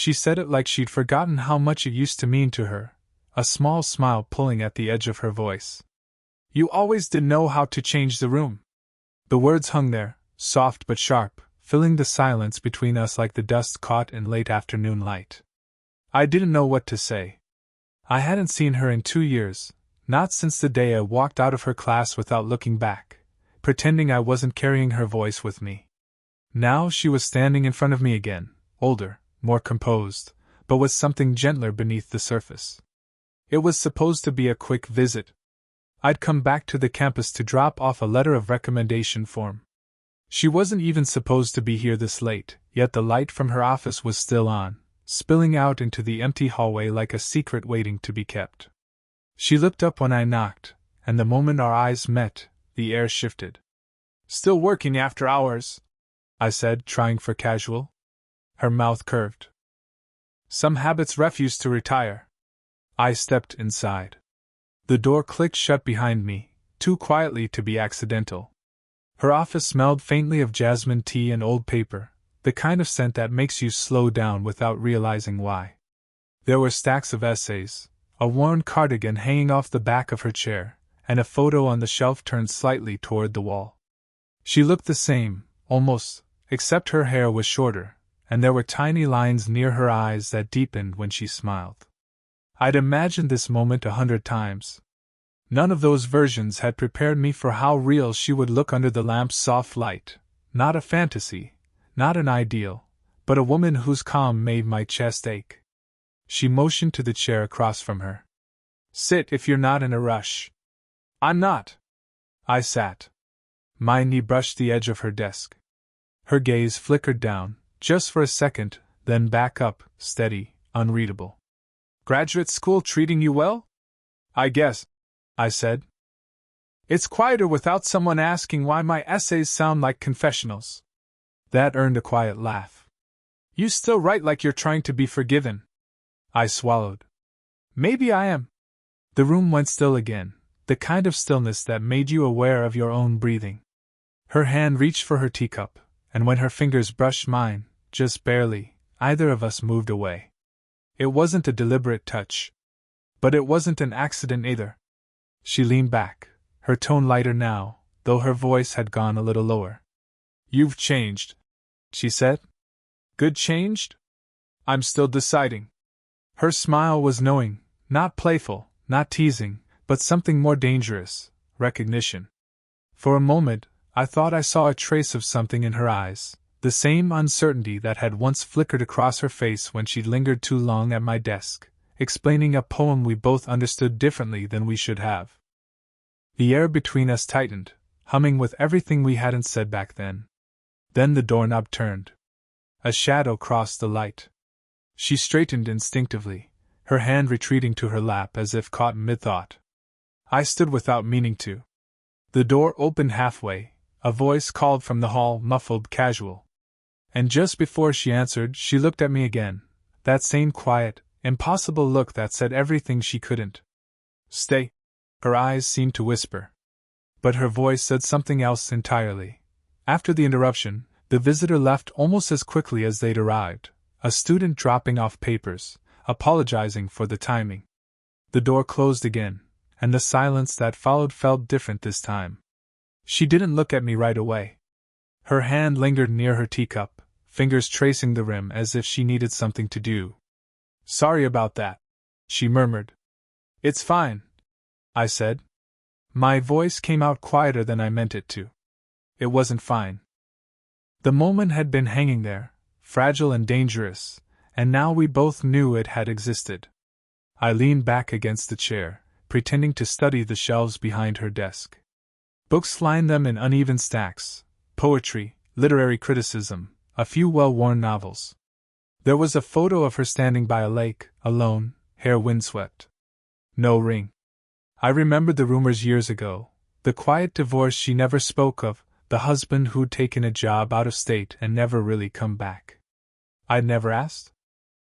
She said it like she'd forgotten how much it used to mean to her, a small smile pulling at the edge of her voice. You always did know how to change the room. The words hung there, soft but sharp, filling the silence between us like the dust caught in late afternoon light. I didn't know what to say. I hadn't seen her in 2 years, not since the day I walked out of her class without looking back, pretending I wasn't carrying her voice with me. Now she was standing in front of me again, older, more composed, but with something gentler beneath the surface. It was supposed to be a quick visit. I'd come back to the campus to drop off a letter of recommendation form. She wasn't even supposed to be here this late, yet the light from her office was still on, spilling out into the empty hallway like a secret waiting to be kept. She looked up when I knocked, and the moment our eyes met, the air shifted. Still working after hours? I said, trying for casual. Her mouth curved. Some habits refuse to retire. I stepped inside. The door clicked shut behind me, too quietly to be accidental. Her office smelled faintly of jasmine tea and old paper, the kind of scent that makes you slow down without realizing why. There were stacks of essays, a worn cardigan hanging off the back of her chair, and a photo on the shelf turned slightly toward the wall. She looked the same, almost, except her hair was shorter, and there were tiny lines near her eyes that deepened when she smiled. I'd imagined this moment 100 times. None of those versions had prepared me for how real she would look under the lamp's soft light, not a fantasy, not an ideal, but a woman whose calm made my chest ache. She motioned to the chair across from her. Sit if you're not in a rush. I'm not. I sat. My knee brushed the edge of her desk. Her gaze flickered down, just for a second, then back up, steady, unreadable. Graduate school treating you well? I guess, I said. It's quieter without someone asking why my essays sound like confessionals. That earned a quiet laugh. You still write like you're trying to be forgiven. I swallowed. Maybe I am. The room went still again, the kind of stillness that made you aware of your own breathing. Her hand reached for her teacup, and when her fingers brushed mine, just barely, either of us moved away. It wasn't a deliberate touch. But it wasn't an accident either. She leaned back, her tone lighter now, though her voice had gone a little lower. You've changed, she said. Good changed? I'm still deciding. Her smile was knowing, not playful, not teasing, but something more dangerous, recognition. For a moment, I thought I saw a trace of something in her eyes, the same uncertainty that had once flickered across her face when she'd lingered too long at my desk, explaining a poem we both understood differently than we should have. The air between us tightened, humming with everything we hadn't said back then. Then the doorknob turned. A shadow crossed the light. She straightened instinctively, her hand retreating to her lap as if caught mid-thought. I stood without meaning to. The door opened halfway, a voice called from the hall, muffled, casual. And just before she answered, she looked at me again, that same quiet, impossible look that said everything she couldn't. Stay. Her eyes seemed to whisper. But her voice said something else entirely. After the interruption, the visitor left almost as quickly as they'd arrived, a student dropping off papers, apologizing for the timing. The door closed again, and the silence that followed felt different this time. She didn't look at me right away. Her hand lingered near her teacup, fingers tracing the rim as if she needed something to do. Sorry about that, she murmured. It's fine, I said. My voice came out quieter than I meant it to. It wasn't fine. The moment had been hanging there, fragile and dangerous, and now we both knew it had existed. I leaned back against the chair, pretending to study the shelves behind her desk. Books lined them in uneven stacks, poetry, literary criticism, a few well-worn novels. There was a photo of her standing by a lake, alone, hair windswept. No ring. I remembered the rumors years ago, the quiet divorce she never spoke of, the husband who'd taken a job out of state and never really come back. I'd never asked?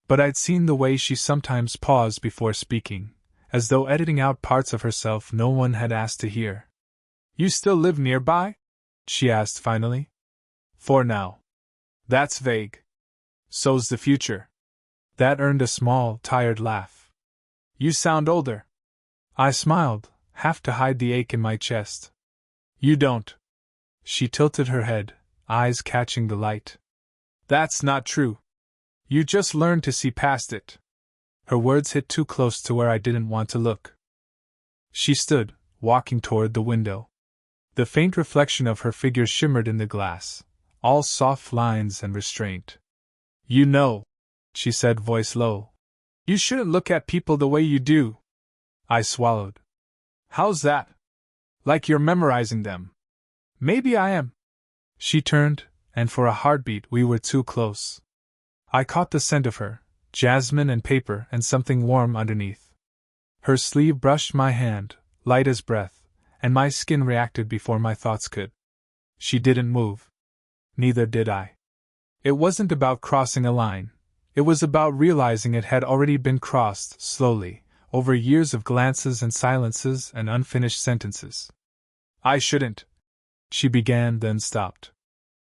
But I'd seen the way she sometimes paused before speaking, as though editing out parts of herself no one had asked to hear. You still live nearby? She asked finally. For now. That's vague. So's the future. That earned a small, tired laugh. You sound older. I smiled, half to hide the ache in my chest. You don't. She tilted her head, eyes catching the light. That's not true. You just learned to see past it. Her words hit too close to where I didn't want to look. She stood, walking toward the window. The faint reflection of her figure shimmered in the glass, all soft lines and restraint. You know, she said, voice low. You shouldn't look at people the way you do. I swallowed. How's that? Like you're memorizing them. Maybe I am. She turned, and for a heartbeat we were too close. I caught the scent of her, jasmine and paper and something warm underneath. Her sleeve brushed my hand, light as breath, and my skin reacted before my thoughts could. She didn't move. Neither did I. It wasn't about crossing a line. It was about realizing it had already been crossed, slowly, over years of glances and silences and unfinished sentences. I shouldn't. She began, then stopped.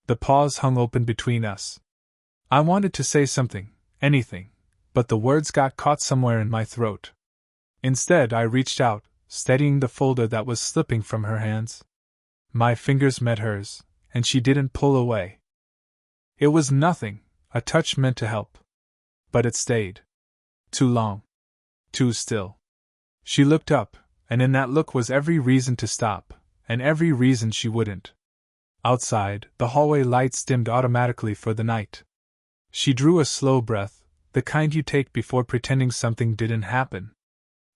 The pause hung open between us. I wanted to say something, anything, but the words got caught somewhere in my throat. Instead, I reached out, steadying the folder that was slipping from her hands. My fingers met hers, and she didn't pull away. It was nothing, a touch meant to help. But it stayed. Too long. Too still. She looked up, and in that look was every reason to stop, and every reason she wouldn't. Outside, the hallway lights dimmed automatically for the night. She drew a slow breath, the kind you take before pretending something didn't happen.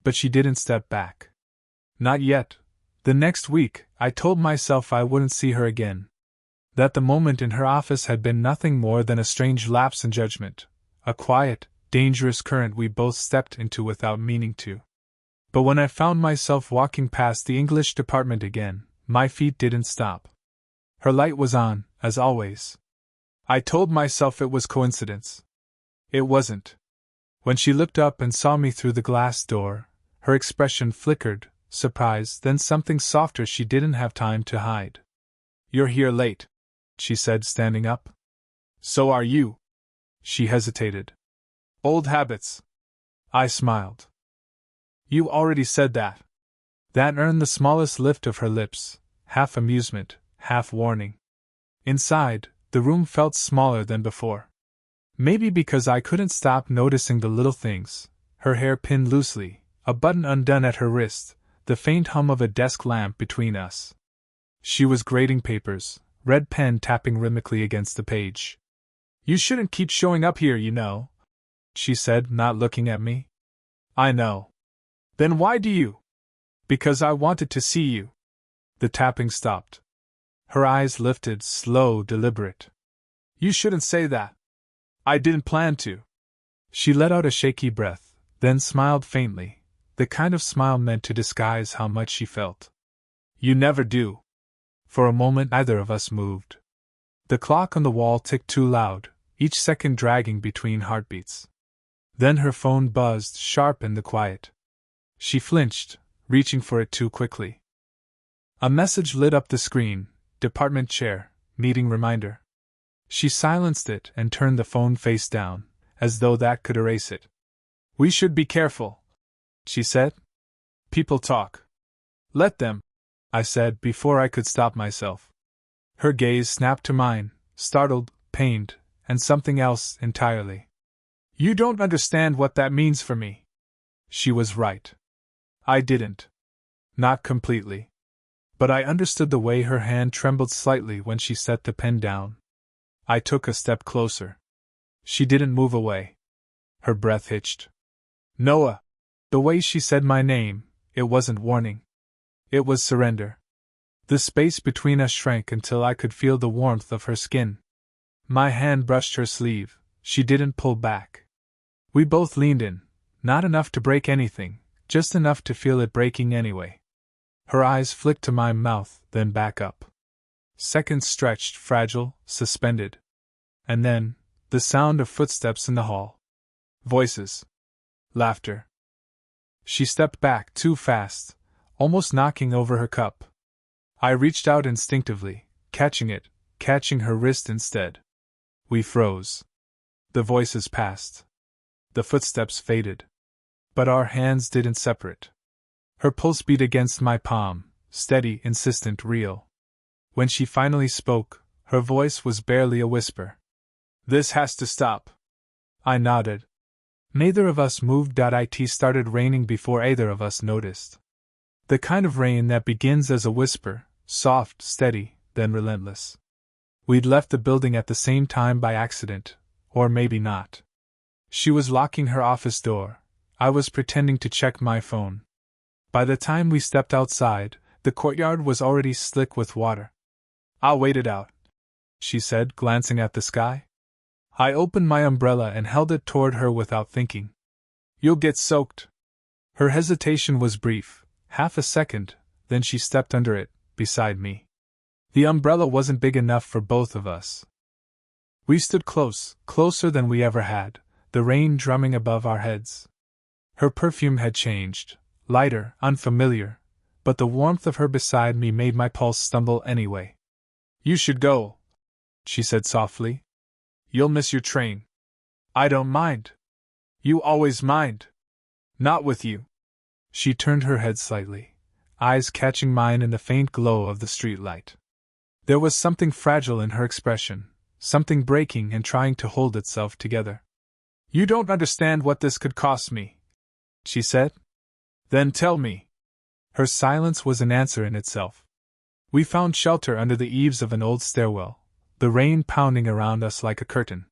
But she didn't step back. Not yet. The next week, I told myself I wouldn't see her again. That the moment in her office had been nothing more than a strange lapse in judgment, a quiet, dangerous current we both stepped into without meaning to. But when I found myself walking past the English department again, my feet didn't stop. Her light was on, as always. I told myself it was coincidence. It wasn't. When she looked up and saw me through the glass door, her expression flickered, surprise, then something softer she didn't have time to hide. You're here late, she said, standing up. So are you. She hesitated. Old habits. I smiled. You already said that. That earned the smallest lift of her lips, half amusement, half warning. Inside, the room felt smaller than before. Maybe because I couldn't stop noticing the little things, her hair pinned loosely, a button undone at her wrist, the faint hum of a desk lamp between us. She was grading papers, red pen tapping rhythmically against the page. You shouldn't keep showing up here, you know, she said, not looking at me. I know. Then why do you? Because I wanted to see you. The tapping stopped. Her eyes lifted, slow, deliberate. You shouldn't say that. I didn't plan to. She let out a shaky breath, then smiled faintly, the kind of smile meant to disguise how much she felt. You never do. For a moment neither of us moved. The clock on the wall ticked too loud, each second dragging between heartbeats. Then her phone buzzed sharp in the quiet. She flinched, reaching for it too quickly. A message lit up the screen, department chair, meeting reminder. She silenced it and turned the phone face down, as though that could erase it. We should be careful, she said. People talk. Let them, I said before I could stop myself. Her gaze snapped to mine, startled, pained, and something else entirely. You don't understand what that means for me. She was right. I didn't. Not completely. But I understood the way her hand trembled slightly when she set the pen down. I took a step closer. She didn't move away. Her breath hitched. Noah. The way she said my name, it wasn't warning. It was surrender. The space between us shrank until I could feel the warmth of her skin. My hand brushed her sleeve. She didn't pull back. We both leaned in, not enough to break anything, just enough to feel it breaking anyway. Her eyes flicked to my mouth, then back up. Seconds stretched, fragile, suspended. And then, the sound of footsteps in the hall. Voices. Laughter. She stepped back too fast, almost knocking over her cup. I reached out instinctively, catching it, catching her wrist instead. We froze. The voices passed. The footsteps faded. But our hands didn't separate. Her pulse beat against my palm, steady, insistent, real. When she finally spoke, her voice was barely a whisper. "This has to stop." I nodded. Neither of us moved. It started raining before either of us noticed. The kind of rain that begins as a whisper, soft, steady, then relentless. We'd left the building at the same time by accident, or maybe not. She was locking her office door. I was pretending to check my phone. By the time we stepped outside, the courtyard was already slick with water. "I'll wait it out," she said, glancing at the sky. I opened my umbrella and held it toward her without thinking. "You'll get soaked." Her hesitation was brief, half a second, then she stepped under it, beside me. The umbrella wasn't big enough for both of us. We stood close, closer than we ever had, the rain drumming above our heads. Her perfume had changed, lighter, unfamiliar, but the warmth of her beside me made my pulse stumble anyway. "You should go," she said softly. "You'll miss your train." "I don't mind." "You always mind." "Not with you." She turned her head slightly, eyes catching mine in the faint glow of the streetlight. There was something fragile in her expression, something breaking and trying to hold itself together. "You don't understand what this could cost me," she said. "Then tell me." Her silence was an answer in itself. We found shelter under the eaves of an old stairwell, the rain pounding around us like a curtain.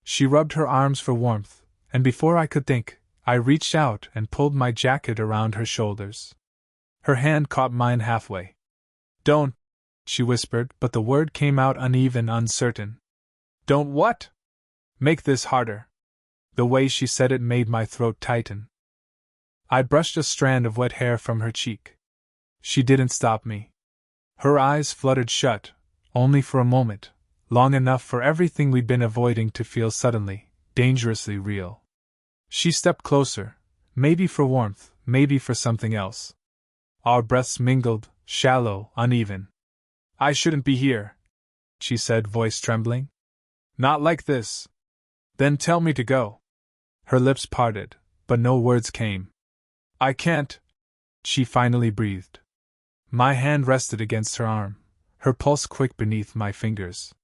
She rubbed her arms for warmth, and before I could think, I reached out and pulled my jacket around her shoulders. Her hand caught mine halfway. "Don't," she whispered, but the word came out uneven, uncertain. "Don't what?" "Make this harder." The way she said it made my throat tighten. I brushed a strand of wet hair from her cheek. She didn't stop me. Her eyes fluttered shut, only for a moment, long enough for everything we'd been avoiding to feel suddenly, dangerously real. She stepped closer, maybe for warmth, maybe for something else. Our breaths mingled, shallow, uneven. "I shouldn't be here," she said, voice trembling. "Not like this." "Then tell me to go." Her lips parted, but no words came. "I can't," she finally breathed. My hand rested against her arm, her pulse quick beneath my fingers.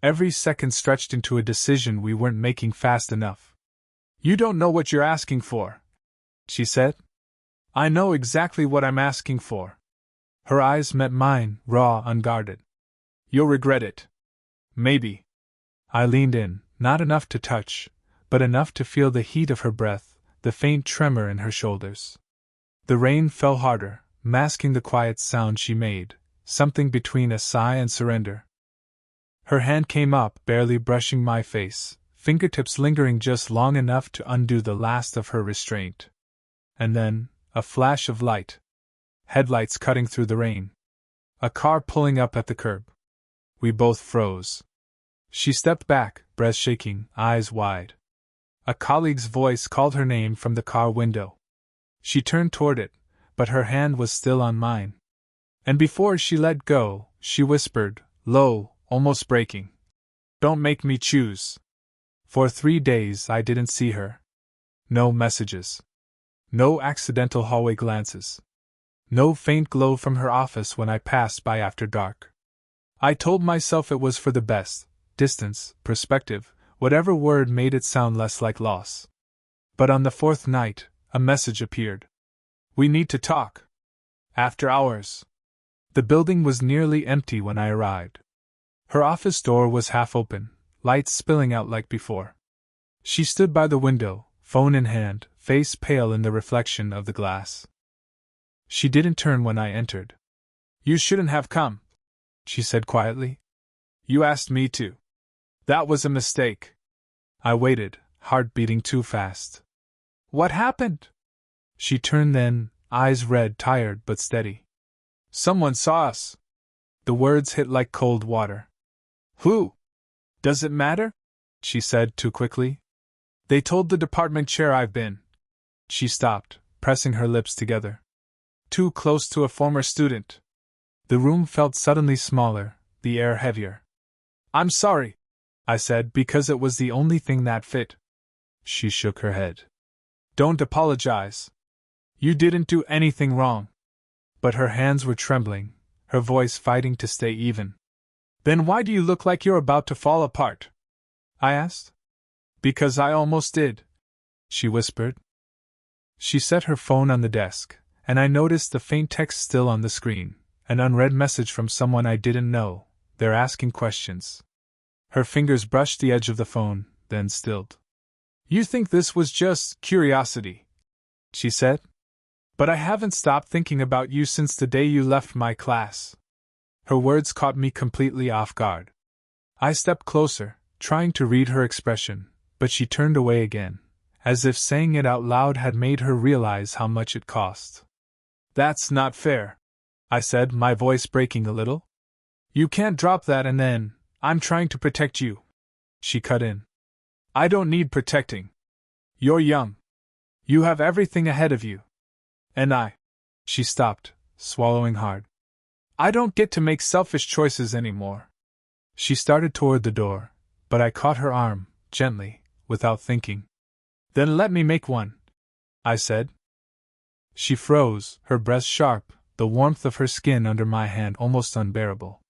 Every second stretched into a decision we weren't making fast enough. "You don't know what you're asking for," she said. "I know exactly what I'm asking for." Her eyes met mine, raw, unguarded. "You'll regret it." "Maybe." I leaned in, not enough to touch, but enough to feel the heat of her breath, the faint tremor in her shoulders. The rain fell harder, masking the quiet sound she made, something between a sigh and surrender. Her hand came up, barely brushing my face, fingertips lingering just long enough to undo the last of her restraint. And then, a flash of light. Headlights cutting through the rain. A car pulling up at the curb. We both froze. She stepped back, breath shaking, eyes wide. A colleague's voice called her name from the car window. She turned toward it, but her hand was still on mine. And before she let go, she whispered, low, almost breaking, "Don't make me choose." For 3 days I didn't see her. No messages. No accidental hallway glances. No faint glow from her office when I passed by after dark. I told myself it was for the best, distance, perspective, whatever word made it sound less like loss. But on the 4th night, a message appeared. "We need to talk." After hours. The building was nearly empty when I arrived. Her office door was half open, lights spilling out like before. She stood by the window, phone in hand, face pale in the reflection of the glass. She didn't turn when I entered. "You shouldn't have come," she said quietly. "You asked me to. That was a mistake." I waited, heart beating too fast. "What happened?" She turned then, eyes red, tired but steady. "Someone saw us." The words hit like cold water. "Who? Does it matter?" she said too quickly. "They told the department chair I've been." She stopped, pressing her lips together. "Too close to a former student." The room felt suddenly smaller, the air heavier. "I'm sorry," I said, because it was the only thing that fit. She shook her head. Don't apologize. You didn't do anything wrong. But her hands were trembling, her voice fighting to stay even. Then why do you look like you're about to fall apart? I asked. Because I almost did, she whispered. She set her phone on the desk, and I noticed the faint text still on the screen, an unread message from someone I didn't know. They're asking questions. Her fingers brushed the edge of the phone, then stilled. You think this was just curiosity, she said. But I haven't stopped thinking about you since the day you left my class. Her words caught me completely off guard. I stepped closer, trying to read her expression, but she turned away again, as if saying it out loud had made her realize how much it cost. That's not fair, I said, my voice breaking a little. You can't drop that and then, I'm trying to protect you. She cut in. I don't need protecting. You're young. You have everything ahead of you. And she stopped, swallowing hard. I don't get to make selfish choices anymore. She started toward the door, but I caught her arm, gently, without thinking. Then let me make one, I said. She froze, her breath sharp, the warmth of her skin under my hand almost unbearable.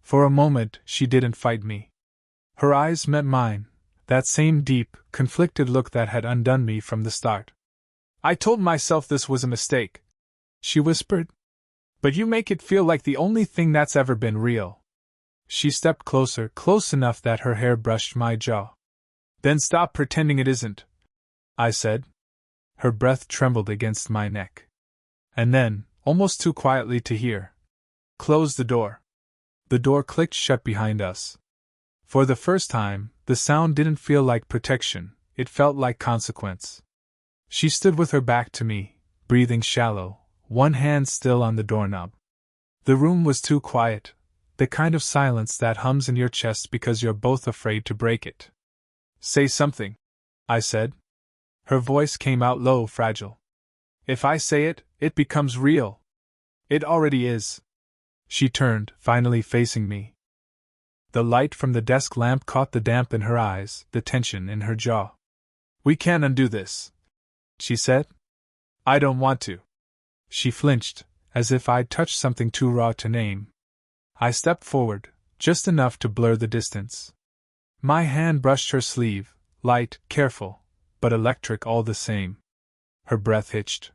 For a moment, she didn't fight me. Her eyes met mine, that same deep, conflicted look that had undone me from the start. I told myself this was a mistake, she whispered. But you make it feel like the only thing that's ever been real. She stepped closer, close enough that her hair brushed my jaw. Then stop pretending it isn't, I said. Her breath trembled against my neck. And then, almost too quietly to hear, close the door. The door clicked shut behind us. For the first time, the sound didn't feel like protection, it felt like consequence. She stood with her back to me, breathing shallow, one hand still on the doorknob. The room was too quiet, the kind of silence that hums in your chest because you're both afraid to break it. Say something, I said. Her voice came out low, fragile. If I say it, it becomes real. It already is. She turned, finally facing me. The light from the desk lamp caught the damp in her eyes, the tension in her jaw. We can't undo this, she said. I don't want to. She flinched, as if I'd touched something too raw to name. I stepped forward, just enough to blur the distance. My hand brushed her sleeve, light, careful, but electric all the same. Her breath hitched.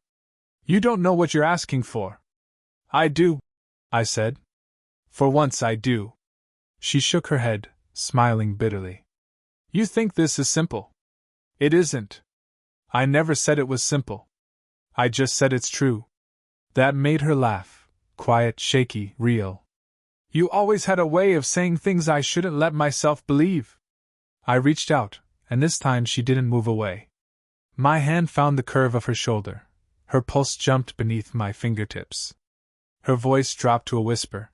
You don't know what you're asking for. I do, I said. For once I do. She shook her head, smiling bitterly. You think this is simple. It isn't. I never said it was simple. I just said it's true. That made her laugh, quiet, shaky, real. You always had a way of saying things I shouldn't let myself believe. I reached out, and this time she didn't move away. My hand found the curve of her shoulder. Her pulse jumped beneath my fingertips. Her voice dropped to a whisper.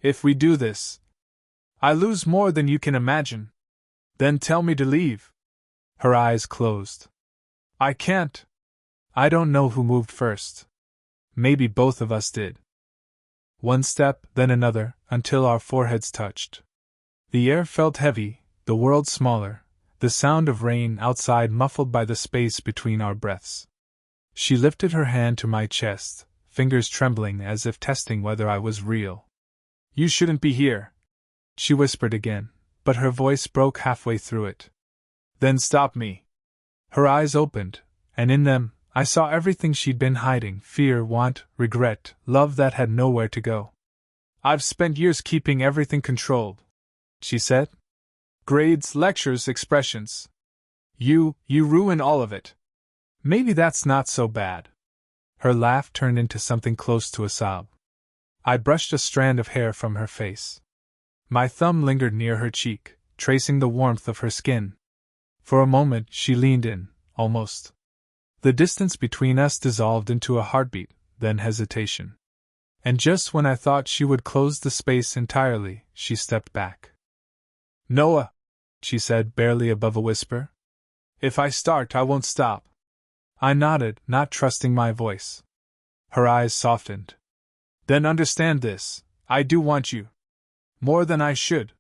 If we do this, I lose more than you can imagine. Then tell me to leave. Her eyes closed. I can't. I don't know who moved first. Maybe both of us did. One step, then another, until our foreheads touched. The air felt heavy, the world smaller, the sound of rain outside muffled by the space between our breaths. She lifted her hand to my chest, fingers trembling as if testing whether I was real. You shouldn't be here, she whispered again, but her voice broke halfway through it. Then stop me. Her eyes opened, and in them, I saw everything she'd been hiding: fear, want, regret, love that had nowhere to go. I've spent years keeping everything controlled, she said. Grades, lectures, expressions. You ruin all of it. Maybe that's not so bad. Her laugh turned into something close to a sob. I brushed a strand of hair from her face. My thumb lingered near her cheek, tracing the warmth of her skin. For a moment she leaned in, almost. The distance between us dissolved into a heartbeat, then hesitation. And just when I thought she would close the space entirely, she stepped back. Noah, she said, barely above a whisper. If I start, I won't stop. I nodded, not trusting my voice. Her eyes softened. Then understand this, I do want you. More than I should.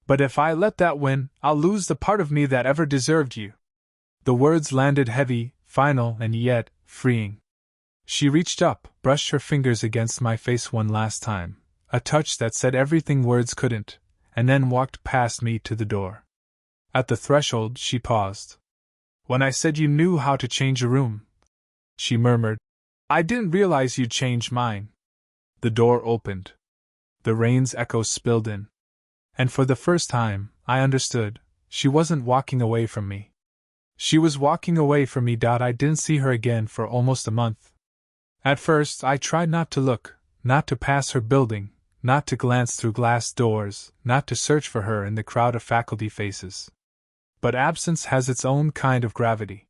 But if I let that win, I'll lose the part of me that ever deserved you. The words landed heavy, final, and yet freeing. She reached up, brushed her fingers against my face one last time, a touch that said everything words couldn't, and then walked past me to the door. At the threshold, she paused. "When I said you knew how to change a room," she murmured, "I didn't realize you'd change mine." The door opened. The rain's echoes spilled in. And for the first time, I understood. She wasn't walking away from me. She was walking away from me. I didn't see her again for almost a month. At first, I tried not to look, not to pass her building, not to glance through glass doors, not to search for her in the crowd of faculty faces. But absence has its own kind of gravity.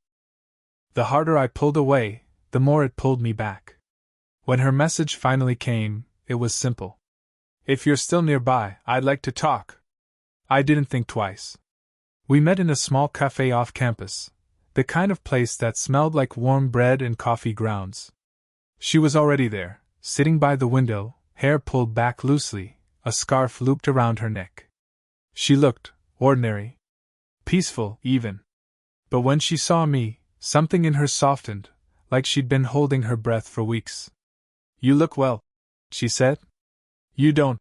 The harder I pulled away, the more it pulled me back. When her message finally came, it was simple. "If you're still nearby, I'd like to talk." I didn't think twice. We met in a small cafe off campus, the kind of place that smelled like warm bread and coffee grounds. She was already there, sitting by the window, hair pulled back loosely, a scarf looped around her neck. She looked ordinary. Peaceful, even. But when she saw me, something in her softened, like she'd been holding her breath for weeks. "You look well," she said. "You don't,"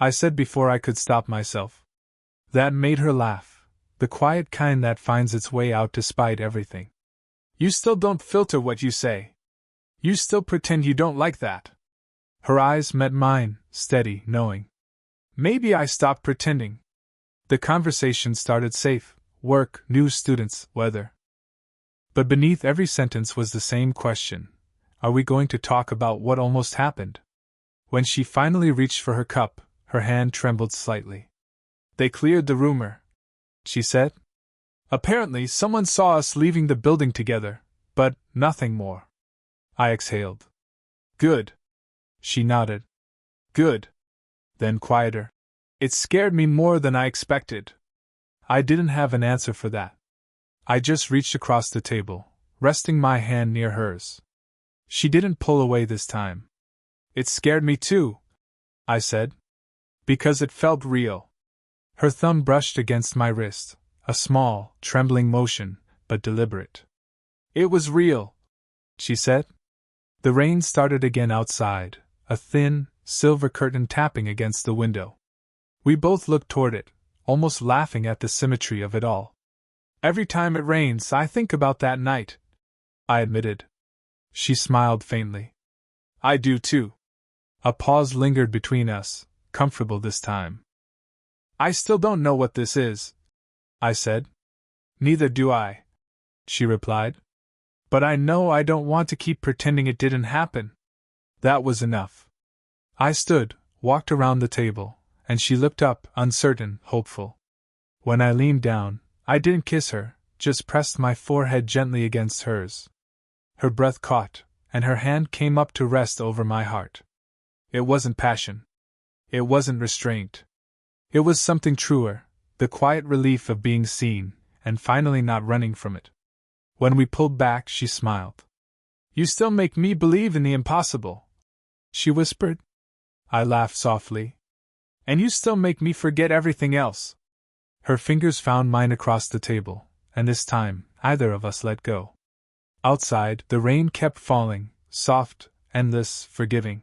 I said before I could stop myself. That made her laugh, the quiet kind that finds its way out despite everything. "You still don't filter what you say. You still pretend you don't like that." Her eyes met mine, steady, knowing. Maybe I stopped pretending. The conversation started safe: work, new students, weather. But beneath every sentence was the same question: are we going to talk about what almost happened? When she finally reached for her cup, her hand trembled slightly. "They cleared the rumor," she said. "Apparently someone saw us leaving the building together, but nothing more." I exhaled. "Good." She nodded. "Good." Then quieter. "It scared me more than I expected." I didn't have an answer for that. I just reached across the table, resting my hand near hers. She didn't pull away this time. "It scared me too," I said. "Because it felt real." Her thumb brushed against my wrist, a small, trembling motion, but deliberate. "It was real," she said. The rain started again outside, a thin, silver curtain tapping against the window. We both looked toward it, almost laughing at the symmetry of it all. "Every time it rains, I think about that night," I admitted. She smiled faintly. "I do too." A pause lingered between us, comfortable this time. "I still don't know what this is," I said. "Neither do I," she replied. "But I know I don't want to keep pretending it didn't happen." That was enough. I stood, walked around the table, and she looked up, uncertain, hopeful. When I leaned down, I didn't kiss her, just pressed my forehead gently against hers. Her breath caught, and her hand came up to rest over my heart. It wasn't passion. It wasn't restraint. It was something truer, the quiet relief of being seen, and finally not running from it. When we pulled back, she smiled. "You still make me believe in the impossible," she whispered. I laughed softly. "And you still make me forget everything else." Her fingers found mine across the table, and this time, either of us let go. Outside, the rain kept falling, soft, endless, forgiving.